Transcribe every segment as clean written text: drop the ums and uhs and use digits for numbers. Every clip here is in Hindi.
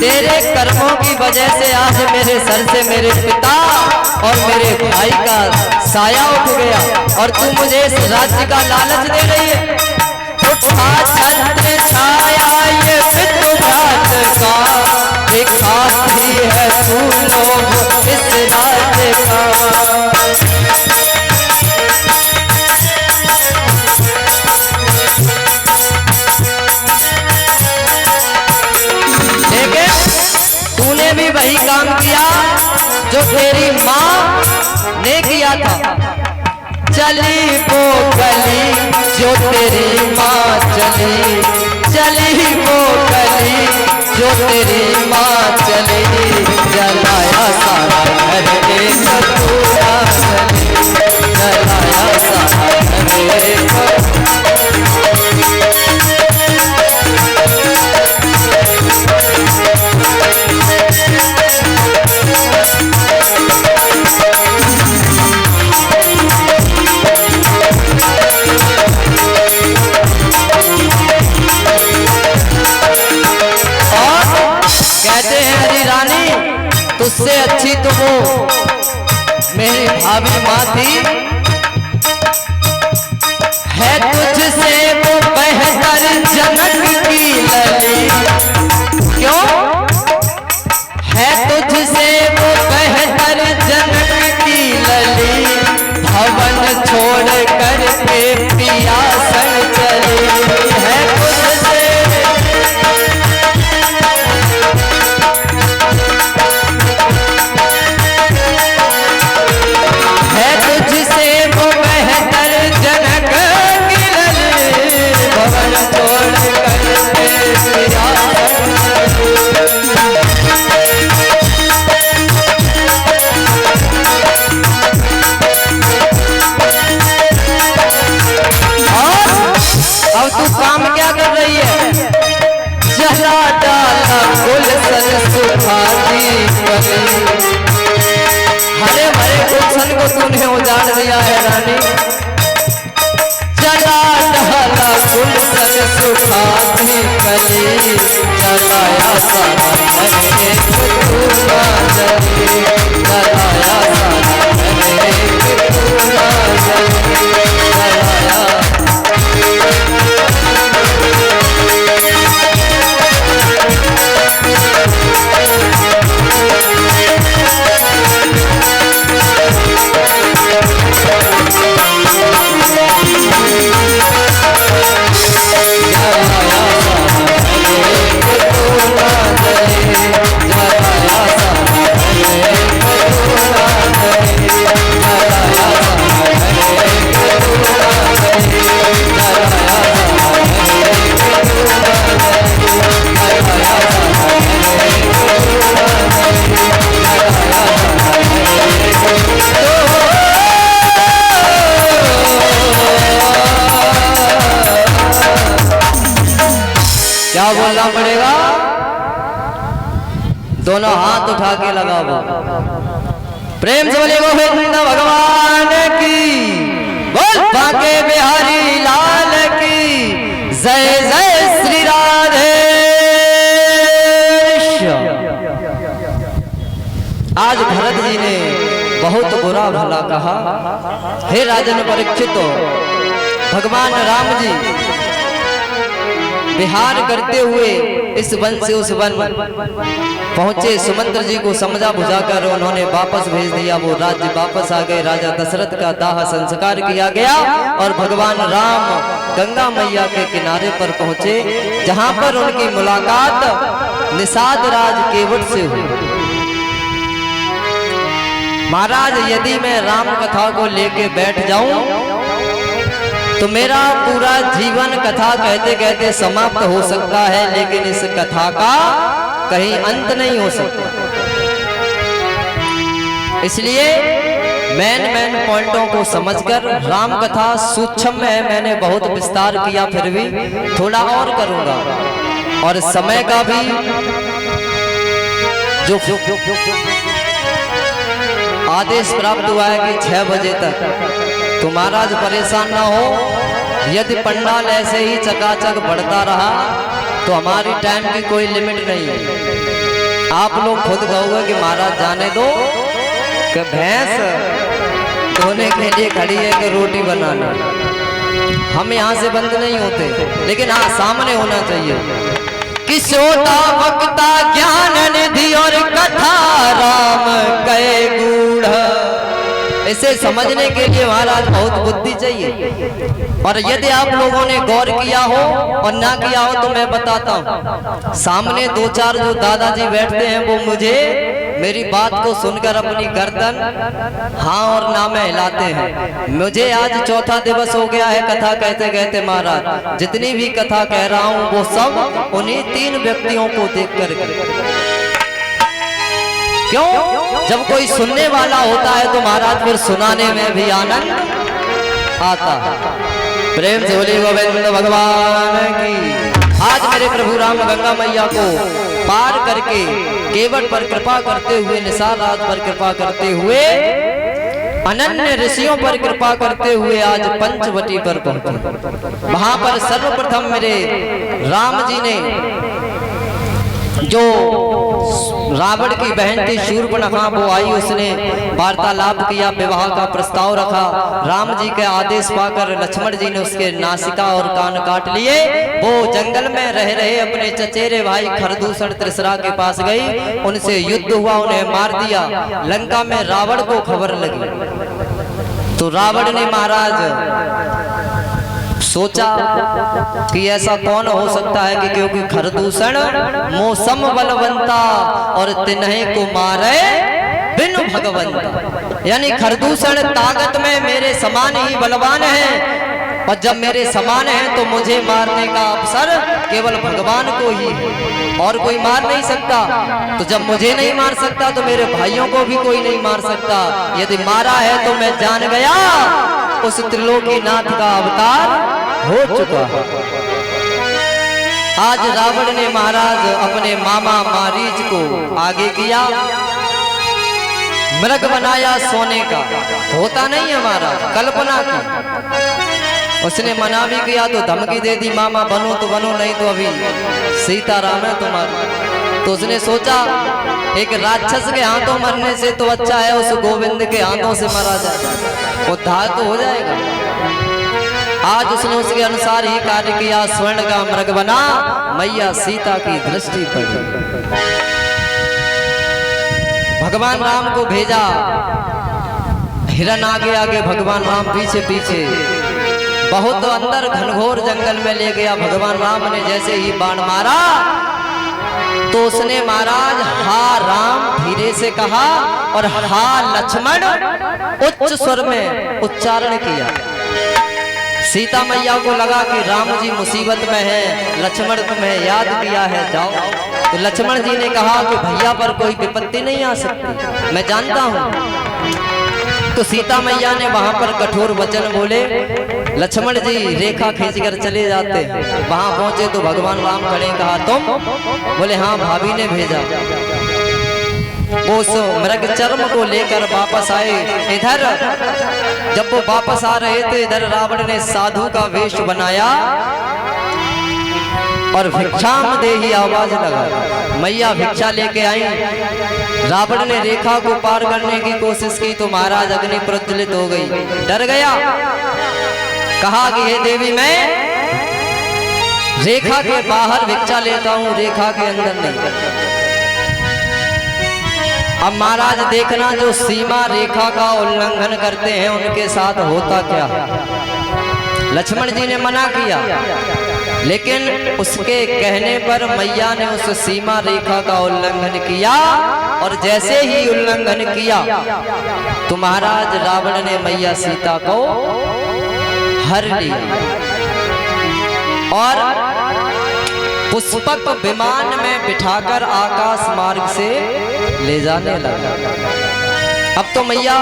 तेरे कर्मों की वजह से आज मेरे सर से मेरे पिता और मेरे भाई का साया उठ गया और तू मुझे इस राज्य का लालच दे रही है। उठा छत्र छाया ये पितृव्रत का, एक खास ही है तू लोग इस राज्य का। तूने भी वही काम किया जो तेरी माँ ने किया था। चली वो गली जो तेरी माँ चली, चली वो गली जो तेरी माँ चली, जलाया सारा घर एक पूरा गली, जलाया सारा घर एक। तुझसे अच्छी तो वो मेरी भाभी माँ थी, है तुझसे वो बेहतर जनक की लली। क्यों है तुझसे वो बेहतर जनक की लली, भवन छोड़ कर के पिया संग चली। है तुझसे हरे भरे गुलशन को तूने उजाड़ दिया है रानी। चला डाला गुलशन सुखाती कली, जलाया सारा घर एक पूरा जली, जलाया सारा घर एक पूरा जली, जलाया। क्या बोलना पड़ेगा? दोनों हाथ उठा के लगाओ, प्रेम से बोले गोविंद भगवान की, बोल बांके बिहारी लाल की जय, जय श्री राधे। आज भरत जी ने बहुत बुरा भला कहा, हे राजन परीक्षित, भगवान राम जी विहार करते हुए इस वन से उस वन पहुंचे। सुमंत्र जी को समझा बुझाकर उन्होंने वापस भेज दिया, वो राज्य वापस आ गए। राजा दशरथ का दाह संस्कार किया गया और भगवान राम गंगा मैया के किनारे पर पहुंचे, जहां पर उनकी मुलाकात निषाद राज केवट से हुई। महाराज, यदि मैं राम कथा को लेके बैठ जाऊं तो मेरा पूरा जीवन कथा कहते कहते समाप्त हो सकता है, लेकिन इस कथा का कहीं अंत नहीं हो सकता। इसलिए मेन पॉइंटों को समझकर, राम कथा सूक्ष्म है, मैंने बहुत विस्तार किया, फिर भी थोड़ा और करूंगा। और समय का भी जो आदेश प्राप्त हुआ है कि 6 बजे तक, तो महाराज परेशान ना हो। यदि पंडाल ऐसे ही चकाचक बढ़ता रहा तो हमारी टाइम की कोई लिमिट नहीं है। आप लोग खुद कहोगे कि महाराज जाने दो कि भैंस धोने के लिए खड़ी है कि रोटी बनाना। हम यहाँ से बंद नहीं होते, लेकिन हाँ सामने होना चाहिए कि सोता वक्ता ज्ञान निधि और कथा राम कहे गूढ़। इसे समझने के लिए महाराज बहुत बुद्धि चाहिए। और यदि आप लोगों ने गौर किया हो और ना किया हो तो मैं बताता हूँ। सामने दो चार जो दादाजी बैठते हैं वो मुझे मेरी बात को सुनकर अपनी गर्दन हाँ और ना में हिलाते हैं। मुझे आज चौथा दिवस हो गया है कथा कहते कहते महाराज। जितनी भी कथा कह रहा हूँ वो सब उन्हीं 3 व्यक्तियों को देख कर। क्यों? जब कोई सुनने वाला होता है तो महाराज फिर सुनाने में भी आनंद आता। प्रेम से बोले गोविंद भगवान की। आज मेरे प्रभु राम गंगा मैया को पार करके केवट पर कृपा करते हुए, निसार राज पर कृपा करते हुए, अनन्य ऋषियों पर कृपा करते हुए आज पंचवटी पर पहुंचे। वहां पर सर्वप्रथम मेरे राम जी ने जो रावण की बहन थी शूर्पणखा वो आई, उसने वार्तालाप किया, विवाह का प्रस्ताव रखा। राम जी के आदेश पाकर लक्ष्मण जी ने उसके नासिका और कान काट लिए। वो जंगल में रह रहे अपने चचेरे भाई खरदूषण त्रिसरा के पास गई, उनसे युद्ध हुआ, उन्हें मार दिया। लंका में रावण को खबर लगी तो रावण ने महाराज सोचा कि ऐसा कौन हो सकता है कि क्योंकि खरदूषण मौसम बलवंता और तिन्हे को मारे बिन भगवंता। यानी खरदूषण ताकत में मेरे समान ही बलवान है, और जब मेरे समान है तो मुझे मारने का अवसर केवल भगवान को ही है, और कोई मार नहीं सकता। तो जब मुझे नहीं मार सकता तो मेरे भाइयों को भी कोई नहीं मार सकता। यदि मारा है तो मैं जान गया उस त्रिलोकीनाथ का अवतार हो चुका है। आज रावण ने महाराज अपने मामा मारीच को आगे किया, मृग बनाया सोने का। होता नहीं हमारा, कल्पना की। उसने मना भी किया तो धमकी दे दी, मामा बनो तो बनो, नहीं तो अभी सीताराम है तुम्हारा। तो उसने सोचा एक राक्षस के हाथों मरने से तो अच्छा है उस गोविंद के हाथों से मरा जाए, उद्धार तो हो जाएगा। आज उसने उसके अनुसार ही कार्य किया, स्वर्ण का मृग बना, मैया सीता की दृष्टि पड़ी। भगवान राम को भेजा, हिरण आगे आगे, भगवान राम पीछे पीछे। बहुत अंदर घनघोर जंगल में ले गया। भगवान राम ने जैसे ही बाण मारा तो उसने महाराज हा राम धीरे से कहा और हा लक्ष्मण उच्च स्वर में उच्चारण किया। सीता मैया को लगा कि राम जी मुसीबत में है, लक्ष्मण तुम्हें याद किया है, जाओ। तो लक्ष्मण जी ने कहा कि भैया पर कोई विपत्ति नहीं आ सकती, मैं जानता हूं। तो सीता मैया ने वहां पर कठोर वचन बोले। लक्ष्मण जी रेखा खींचकर चले जाते, वहां पहुंचे तो भगवान राम खड़े, कहा तुम? बोले हाँ, भाभी ने भेजा। वो उस मृग चर्म को लेकर वापस आए। इधर जब वो वापस आ रहे थे, इधर रावण ने साधु का वेश बनाया और भिक्षाम देहि आवाज लगा। मैया भिक्षा लेके आई। रावण ने रेखा को पार करने की कोशिश की तो महाराज अग्नि प्रज्वलित हो गई, डर गया। कहा कि हे देवी, मैं रेखा के बाहर भिक्षा लेता हूं, रेखा के अंदर नहीं। अब महाराज देखना, जो सीमा रेखा का उल्लंघन करते हैं उनके साथ होता क्या है। लक्ष्मण जी ने मना किया, लेकिन उसके कहने पर मैया ने उस सीमा रेखा का उल्लंघन किया, और जैसे ही उल्लंघन किया तो महाराज रावण ने मैया सीता को हर लिया और पुष्पक विमान में बिठाकर आकाश मार्ग से ले जाने लगा। अब तो मैया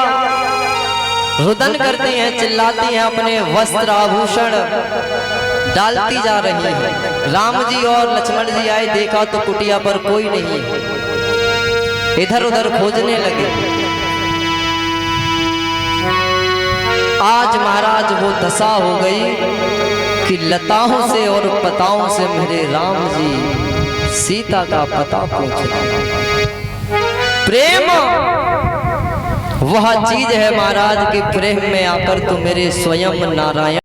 रुदन करती हैं, चिल्लाती हैं, अपने वस्त्र आभूषण डालती जा रही है। राम जी और लक्ष्मण जी आए, देखा तो कुटिया पर कोई नहीं है। इधर उधर खोजने लगे। आज महाराज वो दशा हो गई कि लताओं से और पताओं से मेरे राम जी सीता का पता पूछ रहे। प्रेम वह चीज है महाराज के प्रेम में आकर तो मेरे स्वयं नारायण